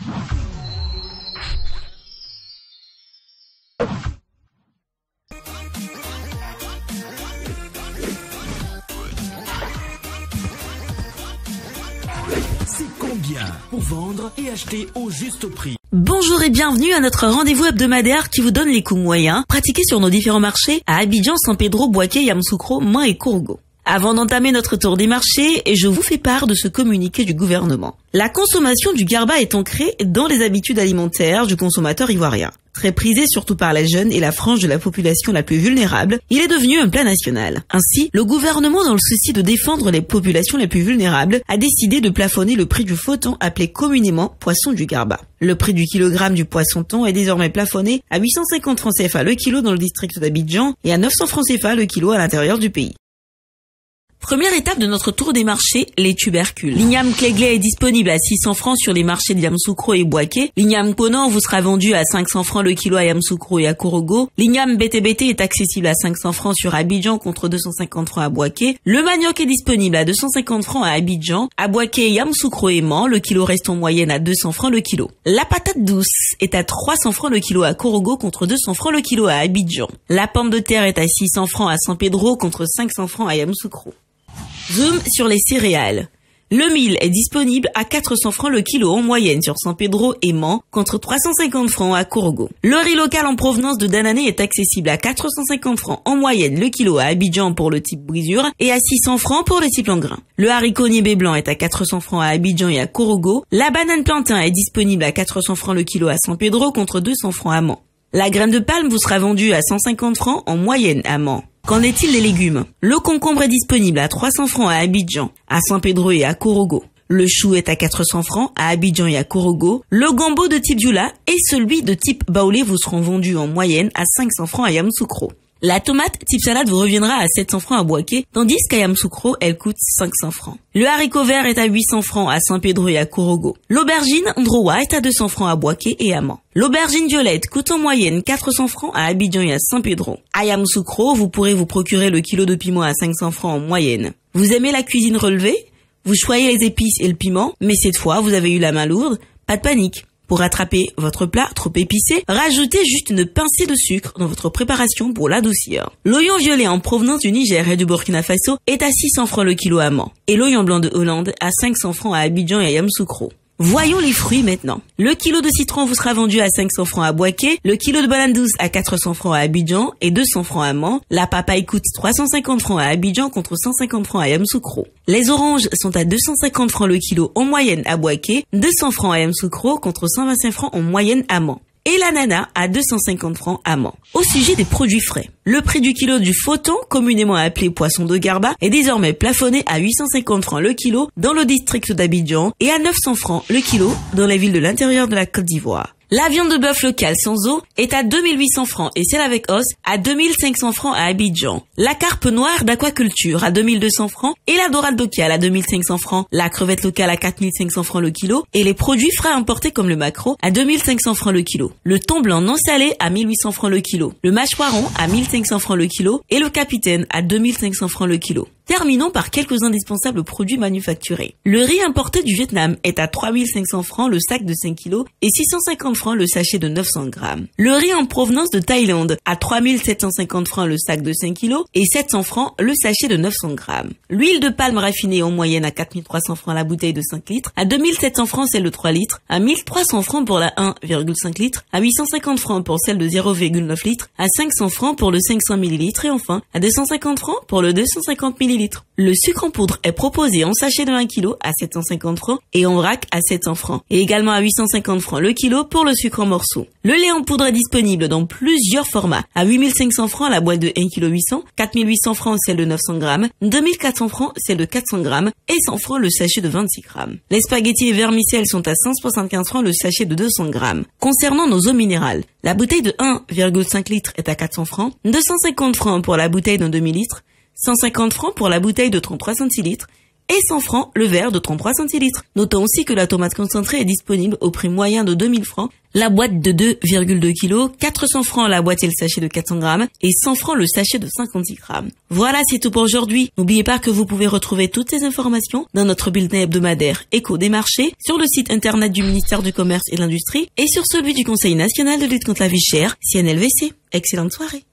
C'est combien pour vendre et acheter au juste prix? Bonjour et bienvenue à notre rendez-vous hebdomadaire qui vous donne les coûts moyens pratiqués sur nos différents marchés à Abidjan, San Pedro, Boaké, Yamoussoukro, Main et Kourougo. Avant d'entamer notre tour des marchés, je vous fais part de ce communiqué du gouvernement. La consommation du garba est ancrée dans les habitudes alimentaires du consommateur ivoirien. Très prisé surtout par les jeunes et la frange de la population la plus vulnérable, il est devenu un plat national. Ainsi, le gouvernement, dans le souci de défendre les populations les plus vulnérables, a décidé de plafonner le prix du faux-thon appelé communément poisson du garba. Le prix du kilogramme du poisson-thon est désormais plafonné à 850 francs CFA le kilo dans le district d'Abidjan et à 900 francs CFA le kilo à l'intérieur du pays. Première étape de notre tour des marchés, les tubercules. L'igname cléglé est disponible à 600 francs sur les marchés de Yamoussoukro et Boaké. L'igname Conan vous sera vendu à 500 francs le kilo à Yamoussoukro et à Kourougo. L'igname BTBT est accessible à 500 francs sur Abidjan contre 250 francs à Boaké. Le manioc est disponible à 250 francs à Abidjan. À Boaké, Yamoussoukro et Main, le kilo reste en moyenne à 200 francs le kilo. La patate douce est à 300 francs le kilo à Kourougo contre 200 francs le kilo à Abidjan. La pomme de terre est à 600 francs à San Pedro contre 500 francs à Yamoussoukro. Zoom sur les céréales. Le mil est disponible à 400 francs le kilo en moyenne sur San Pedro et Main contre 350 francs à Kourougo. Le riz local en provenance de Danané est accessible à 450 francs en moyenne le kilo à Abidjan pour le type brisure et à 600 francs pour le type en grain. Le haricot niébé blanc est à 400 francs à Abidjan et à Kourougo. La banane plantain est disponible à 400 francs le kilo à San Pedro contre 200 francs à Main. La graine de palme vous sera vendue à 150 francs en moyenne à Main. Qu'en est-il des légumes? Le concombre est disponible à 300 francs à Abidjan, à San Pedro et à Kourougo. Le chou est à 400 francs à Abidjan et à Kourougo. Le gombo de type Dioula et celui de type baoulé vous seront vendus en moyenne à 500 francs à Yamoussoukro. La tomate type salade vous reviendra à 700 francs à Boaké, tandis qu'à Yamoussoukro, elle coûte 500 francs. Le haricot vert est à 800 francs à San Pedro et à Kourougo. L'aubergine Ndrowa est à 200 francs à Boaké et à Main. L'aubergine violette coûte en moyenne 400 francs à Abidjan et à San Pedro. À Yamoussoukro, vous pourrez vous procurer le kilo de piment à 500 francs en moyenne. Vous aimez la cuisine relevée? Vous choyez les épices et le piment, mais cette fois, vous avez eu la main lourde? Pas de panique. Pour rattraper votre plat trop épicé, rajoutez juste une pincée de sucre dans votre préparation pour l'adoucir. L'oignon violet en provenance du Niger et du Burkina Faso est à 600 francs le kilo à Main. Et l'oignon blanc de Hollande à 500 francs à Abidjan et à Yamoussoukro. Voyons les fruits maintenant. Le kilo de citron vous sera vendu à 500 francs à Boaké, le kilo de banane douce à 400 francs à Abidjan et 200 francs à Main. La papaye coûte 350 francs à Abidjan contre 150 francs à Yamoussoukro. Les oranges sont à 250 francs le kilo en moyenne à Boaké, 200 francs à Yamoussoukro contre 125 francs en moyenne à Main. Et l'ananas à 250 francs à Main. Au sujet des produits frais, le prix du kilo du faux-thon, communément appelé poisson de garba, est désormais plafonné à 850 francs le kilo dans le district d'Abidjan et à 900 francs le kilo dans les villes de l'intérieur de la Côte d'Ivoire. La viande de bœuf locale sans os est à 2800 francs et celle avec os à 2500 francs à Abidjan. La carpe noire d'aquaculture à 2200 francs et la dorade locale à 2500 francs. La crevette locale à 4500 francs le kilo et les produits frais importés comme le maquereau à 2500 francs le kilo. Le thon blanc non salé à 1800 francs le kilo. Le mâchoiron à 1500 francs le kilo et le capitaine à 2500 francs le kilo. Terminons par quelques indispensables produits manufacturés. Le riz importé du Vietnam est à 3500 francs le sac de 5 kg et 650 francs le sachet de 900 grammes. Le riz en provenance de Thaïlande à 3750 francs le sac de 5 kg et 700 francs le sachet de 900 grammes. L'huile de palme raffinée en moyenne à 4300 francs la bouteille de 5 litres, à 2700 francs celle de 3 litres, à 1300 francs pour la 1,5 litres, à 850 francs pour celle de 0,9 litres, à 500 francs pour le 500 ml et enfin à 250 francs pour le 250 ml. Le sucre en poudre est proposé en sachet de 1 kg à 750 francs et en vrac à 700 francs et également à 850 francs le kilo pour le sucre en morceaux. Le lait en poudre est disponible dans plusieurs formats à 8500 francs la boîte de 1 kg 800, 4800 francs celle de 900 grammes, 2400 francs celle de 400 grammes et 100 francs le sachet de 26 grammes. Les spaghettis et vermicelles sont à 175 francs le sachet de 200 grammes. Concernant nos eaux minérales, la bouteille de 1,5 litres est à 400 francs, 250 francs pour la bouteille d'un demi-litre, 150 francs pour la bouteille de 33 centilitres et 100 francs le verre de 33 centilitres. Notons aussi que la tomate concentrée est disponible au prix moyen de 2000 francs, la boîte de 2,2 kg, 400 francs la boîte et le sachet de 400 grammes et 100 francs le sachet de 56 grammes. Voilà, c'est tout pour aujourd'hui. N'oubliez pas que vous pouvez retrouver toutes ces informations dans notre bulletin hebdomadaire Écho des marchés, sur le site internet du ministère du Commerce et de l'Industrie et sur celui du Conseil national de lutte contre la vie chère, CNLVC. Excellente soirée.